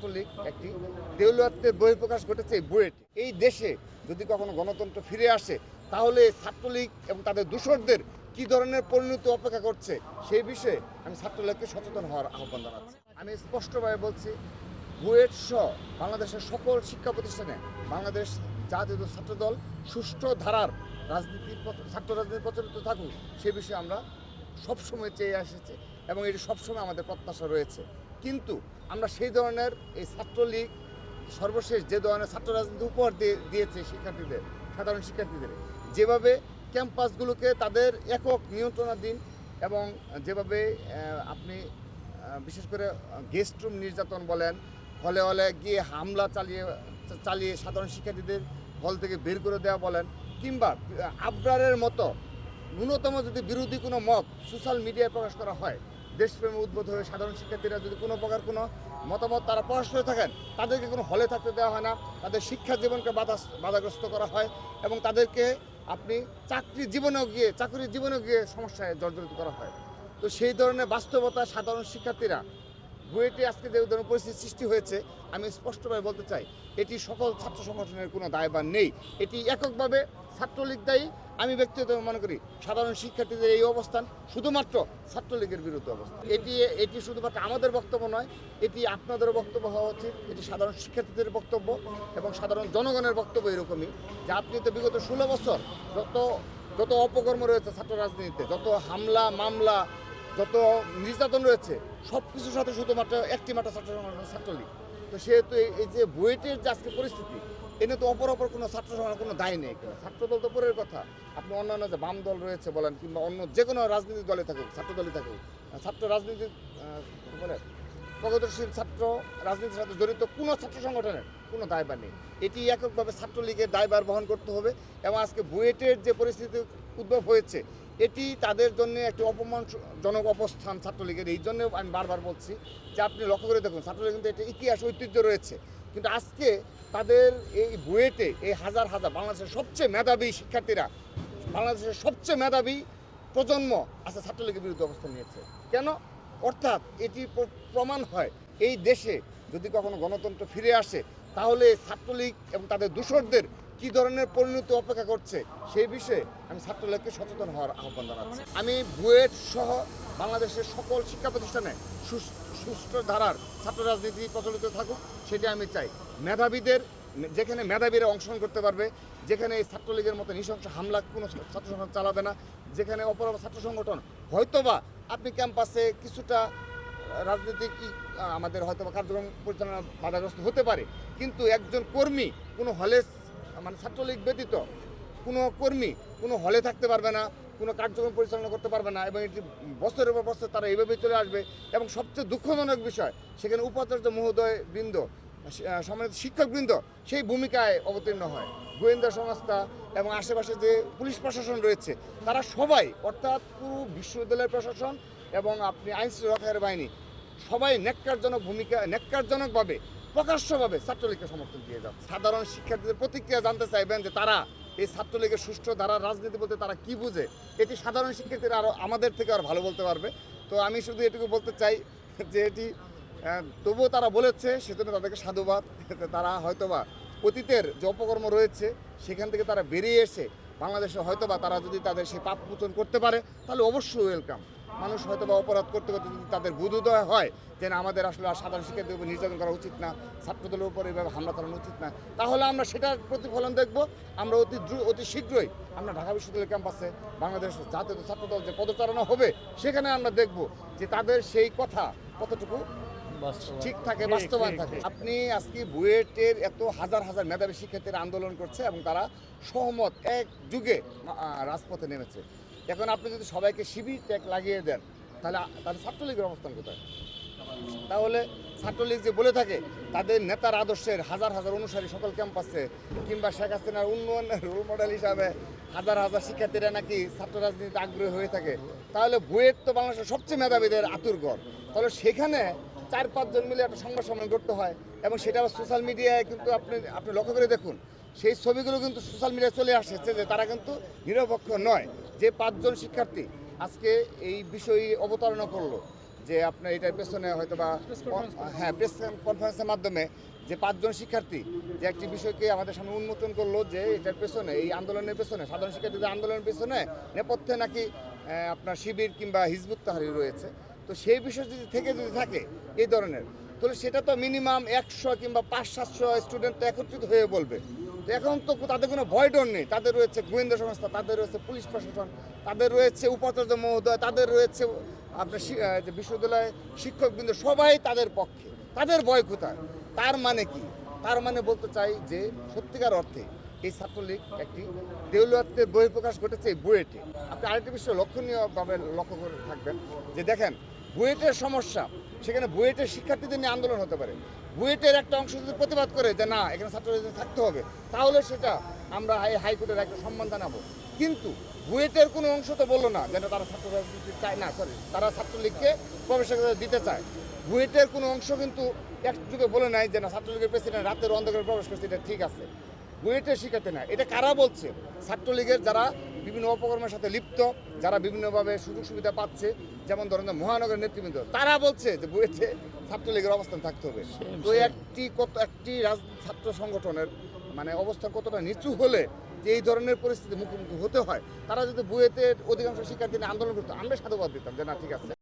ছাত্রলীগ একটি দেউলিয়াত্বের বহিঃপ্রকাশ ঘটেছে এই বুয়েটে। এই দেশে যদি কখনো গণতন্ত্র ফিরে আসে তাহলে ছাত্রলীগ এবং তাদের দূষরদের কী ধরনের পরিণতি অপেক্ষা করছে সেই বিষয়ে আমি ছাত্রলীগকে সচেতন হওয়ার আহ্বান জানাচ্ছি। আমি স্পষ্টভাবে বলছি, বুয়েট সহ বাংলাদেশের সকল শিক্ষা প্রতিষ্ঠানে বাংলাদেশ জাতীয় ছাত্রদল সুষ্ঠু ধারার ছাত্র রাজনীতি প্রচলিত থাকুক সে বিষয়ে আমরা সবসময় চেয়ে এসেছি এবং এটি সবসময় আমাদের প্রত্যাশা রয়েছে। কিন্তু আমরা সেই ধরনের এই ছাত্রলীগ সর্বশেষ যে ধরনের ছাত্র রাজনীতি উপহার দিয়েছে শিক্ষার্থীদের, সাধারণ শিক্ষার্থীদের, যেভাবে ক্যাম্পাসগুলোকে তাদের একক নিয়ন্ত্রণাধীন এবং যেভাবে আপনি বিশেষ করে গেস্ট রুম নির্যাতন বলেন, হলে হলে গিয়ে হামলা চালিয়ে সাধারণ শিক্ষার্থীদের হল থেকে বের করে দেওয়া বলেন, কিংবা আবরারের মতো ন্যূনতম যদি বিরোধী কোনো মত সোশ্যাল মিডিয়ায় প্রকাশ করা হয়, দেশপ্রেমে উদ্বুদ্ধ হয়ে সাধারণ শিক্ষার্থীরা যদি কোনো প্রকার কোনো মতামত তারা প্রকাশ করে থাকেন, তাদেরকে কোনো হলে থাকতে দেওয়া হয় না, তাদের শিক্ষা জীবনকে বাধাগ্রস্ত করা হয় এবং তাদেরকে আপনি চাকরির জীবনেও গিয়ে সমস্যায় জর্জরিত করা হয়। তো সেই ধরনের বাস্তবতা সাধারণ শিক্ষার্থীরা বুয়েটে আজকে যে ধরনের পরিস্থিতি সৃষ্টি হয়েছে, আমি স্পষ্টভাবে বলতে চাই এটি সকল ছাত্র সংগঠনের কোনো দায়ভার নেই, এটি এককভাবে ছাত্রলীগ দায়ী। আমি ব্যক্তিগতভাবে মনে করি সাধারণ শিক্ষার্থীদের এই অবস্থান শুধুমাত্র ছাত্রলীগের বিরুদ্ধে অবস্থান। এটি শুধুমাত্র আমাদের বক্তব্য নয়, এটি আপনাদেরও বক্তব্য হওয়া উচিত, এটি সাধারণ শিক্ষার্থীদের বক্তব্য এবং সাধারণ জনগণের বক্তব্য এরকমই যে আপনি তো বিগত 16 বছর যত অপকর্ম রয়েছে ছাত্র রাজনীতিতে, যত হামলা মামলা, যত নির্যাতন রয়েছে, সব কিছুর সাথে শুধুমাত্র একটি মাত্র ছাত্র সংগঠন ছাত্রলীগ। তো সেহেতু এই যে বুয়েটের যে আজকে পরিস্থিতি, এনে তো অপর কোনো ছাত্র সংগঠনের কোনো দায় নেই। ছাত্রদল তো পরের কথা, আপনি অন্যান্য যে বাম দল রয়েছে বলেন কিংবা অন্য যে কোনো রাজনৈতিক দলে থাকুক, ছাত্রদলই থাকুক, ছাত্র রাজনীতি বলে প্রগতিশীল ছাত্র রাজনীতির সাথে জড়িত কোনো ছাত্র সংগঠনের কোনো দায়ভার নেই, এটি এককভাবে ছাত্রলীগের দায়ভার বহন করতে হবে। এবং আজকে বুয়েটের যে পরিস্থিতি উদ্ভব হয়েছে এটি তাদের জন্য একটি অপমানজনক অবস্থান ছাত্রলীগের। এই জন্য আমি বারবার বলছি যে আপনি লক্ষ্য করে দেখুন, ছাত্রলীগ কিন্তু এটা ইতিহাস ঐতিহ্য রয়েছে, কিন্তু আজকে তাদের এই বুয়েটে এই হাজার হাজার বাংলাদেশের সবচেয়ে মেধাবী শিক্ষার্থীরা, বাংলাদেশের সবচেয়ে মেধাবী প্রজন্ম আজকে ছাত্রলীগের বিরুদ্ধে অবস্থান নিয়েছে। কেন? অর্থাৎ এটি প্রমাণ হয় এই দেশে যদি কখনো গণতন্ত্র ফিরে আসে তাহলে ছাত্রলীগ এবং তাদের দূষরদের কী ধরনের পরিণতি অপেক্ষা করছে সেই বিষয়ে আমি ছাত্রলীগকে সচেতন হওয়ার আহ্বান জানাচ্ছি। আমি বুয়েট সহ বাংলাদেশের সকল শিক্ষা প্রতিষ্ঠানে সুষ্ঠু ধারার ছাত্র রাজনীতি প্রচলিত থাকুক সেটি আমি চাই। মেধাবীদের, যেখানে মেধাবীরা অংশগ্রহণ করতে পারবে, যেখানে এই ছাত্রলীগের মতো নৃশংস হামলা কোনো ছাত্র সংগঠন চালাবে না, যেখানে অপর ছাত্র সংগঠন হয়তোবা আপনি ক্যাম্পাসে কিছুটা রাজনৈতিক আমাদের হয়তোবা কার্যক্রম পরিচালনা বাধাগ্রস্ত হতে পারে, কিন্তু একজন কর্মী কোনো হলে মানে ছাত্রলীগ ব্যতীত কোনো কর্মী কোনো হলে থাকতে পারবে না, কোনো কার্যক্রম পরিচালনা করতে পারবে না এবং এটি বছরের পর বছর তারা এইভাবেই চলে আসবে। এবং সবচেয়ে দুঃখজনক বিষয়, সেখানে উপাচার্য মহোদয় বৃন্দ, সম্মানিত শিক্ষকবৃন্দ সেই ভূমিকায় অবতীর্ণ হয়। গোয়েন্দা সংস্থা এবং আশেপাশে যে পুলিশ প্রশাসন রয়েছে তারা সবাই, অর্থাৎ পুরো বিশ্ববিদ্যালয়ের প্রশাসন এবং আপনি আইন শৃঙ্খলা বাহিনী সবাই ন্যাক্কারজনকভাবে প্রকাশ্যভাবে ছাত্রলীগকে সমর্থন দিয়ে যাচ্ছে। সাধারণ শিক্ষার্থীদের প্রতিক্রিয়া জানতে চাইবেন যে তারা এই ছাত্রলীগের সুষ্ঠু ধারার রাজনীতি বলতে তারা কি বুঝে, এটি সাধারণ শিক্ষার্থীরা আরও আমাদের থেকে আরও ভালো বলতে পারবে। তো আমি শুধু এটুকু বলতে চাই যে এটি তবুও তারা বলেছে, সেজন্য তাদেরকে সাধুবাদ। তারা হয়তোবা অতীতের যে অপকর্ম রয়েছে সেখান থেকে তারা বেরিয়ে এসে বাংলাদেশে হয়তোবা তারা যদি তাদের সেই পাপ মোচন করতে পারে তাহলে অবশ্যই ওয়েলকাম। মানুষ হয়তোবা অপরাধ করতে করতে যদি তাদের বোধোদয় হয় যে না, আমাদের আসলে আর সাধারণ শিক্ষার্থীদের উপর নির্যাতন করা উচিত না, ছাত্রদলের উপর এভাবে হামলা চালানো উচিত না, তাহলে আমরা সেটার প্রতিফলন দেখব। আমরা অতি শীঘ্রই আমরা ঢাকা বিশ্ববিদ্যালয় ক্যাম্পাসে বাংলাদেশ জাতীয় ছাত্রদল যে পদচারণা হবে সেখানে আমরা দেখব যে তাদের সেই কথা কতটুকু ঠিক থাকে, বাস্তবায়ন থাকে। আপনি আজকে বুয়েটের এত হাজার হাজার মেধাবী শিক্ষার্থীরা আন্দোলন করছে এবং তারা সহমত এক যুগে রাজপথে নেমেছে। এখন আপনি যদি সবাইকে শিবির ট্যাগ লাগিয়ে দেন তাহলে ছাত্রলীগের অবস্থান কোথায়? তাহলে ছাত্রলীগ যে বলে থাকে তাদের নেতার আদর্শের হাজার হাজার অনুসারী সকল ক্যাম্পাসে, কিংবা শেখ হাসিনার উন্নয়নের রোল মডেল হিসাবে হাজার হাজার শিক্ষার্থীরা নাকি ছাত্র রাজনীতিতে আগ্রহী হয়ে থাকে, তাহলে বুয়েট তো বাংলাদেশের সবচেয়ে মেধাবীদের আতুরঘর। তাহলে সেখানে 4-5 জন মিলে একটা সংবাদ সম্মেলন করতে হয় এবং সেটা আবার সোশ্যাল মিডিয়ায় কিন্তু আপনি লক্ষ্য করে দেখুন, সেই ছবিগুলো কিন্তু সোশ্যাল মিডিয়ায় চলে আসছে যে তারা কিন্তু নিরপেক্ষ নয়। যে 5 জন শিক্ষার্থী আজকে এই বিষয়ে অবতারণা করলো যে আপনার এটার পেছনে হয়তো বা হ্যাঁ প্রেস কনফারেন্সের মাধ্যমে যে 5 জন শিক্ষার্থী যে একটি বিষয়কে আমাদের সামনে উন্মোচন করলো যে এটার পেছনে এই আন্দোলনের পেছনে সাধারণ শিক্ষার্থীদের আন্দোলনের পেছনে নেপথ্যে নাকি আপনার শিবির কিংবা হিজবুত তাহরির রয়েছে। তো সেই বিষয় যদি থাকে এই ধরনের, তাহলে সেটা তো মিনিমাম 100 কিংবা 500-700 স্টুডেন্ট তো একত্রিত হয়ে বলবে। তো এখন তো তাদের কোনো ভয় ডর নেই, তাদের রয়েছে গোয়েন্দা সংস্থা, তাদের রয়েছে পুলিশ প্রশাসন, তাদের রয়েছে উপাচার্য মহোদয়, তাদের রয়েছে আপনার যে বিশ্ববিদ্যালয়ের শিক্ষকবৃন্দ, সবাই তাদের পক্ষে, তাদের ভয় কোথায়? তার মানে কি? তার মানে বলতে চাই যে সত্যিকার অর্থে এই ছাত্রলীগ একটি দেউলিয়াত্বের বহিঃপ্রকাশ ঘটেছে এই বুয়েটে। আপনি আরেকটি বিষয় লক্ষণীয়ভাবে লক্ষ্য করে থাকবেন যে দেখেন বুয়েটের সমস্যা, সেখানে বুয়েটের শিক্ষার্থীদের নিয়ে আন্দোলন হতে পারে, বুয়েটের একটা অংশ যদি প্রতিবাদ করে যে না এখানে ছাত্রলীগ থাকতে হবে, তাহলে সেটা আমরা হাইকোর্টের একটা সম্মান জানাবো। কিন্তু বুয়েটের কোনো অংশ তো বললো না যেন তারা ছাত্র রাজনীতি চায় না, সরি তারা ছাত্রলীগকে প্রবেশাধিকার দিতে চায়। বুয়েটের কোনো অংশ কিন্তু এক যুগে বলে নাই যে না ছাত্রলীগের প্রেসিডেন্ট রাতের অন্ধকারে প্রবেশ করছে, এটা ঠিক আছে। বুয়েটের শিক্ষার্থী না, এটা কারা বলছে? ছাত্রলীগের যারা বিভিন্ন অপকর্মের সাথে লিপ্ত, যারা বিভিন্নভাবে সুযোগ সুবিধা পাচ্ছে, যেমন ধরেন মহানগরের নেতৃবৃন্দ, তারা বলছে যে বুয়েটে ছাত্রলীগের অবস্থান থাকতে হবে। তো একটি ছাত্র সংগঠনের মানে অবস্থান কতটা নিচু হলে যে এই ধরনের পরিস্থিতি মুখোমুখি হতে হয়, তারা যদি বুয়েটের অধিকাংশ শিক্ষার্থী নিয়ে আন্দোলন করতো, আমরা সাধুবাদ দিতাম যে না ঠিক আছে।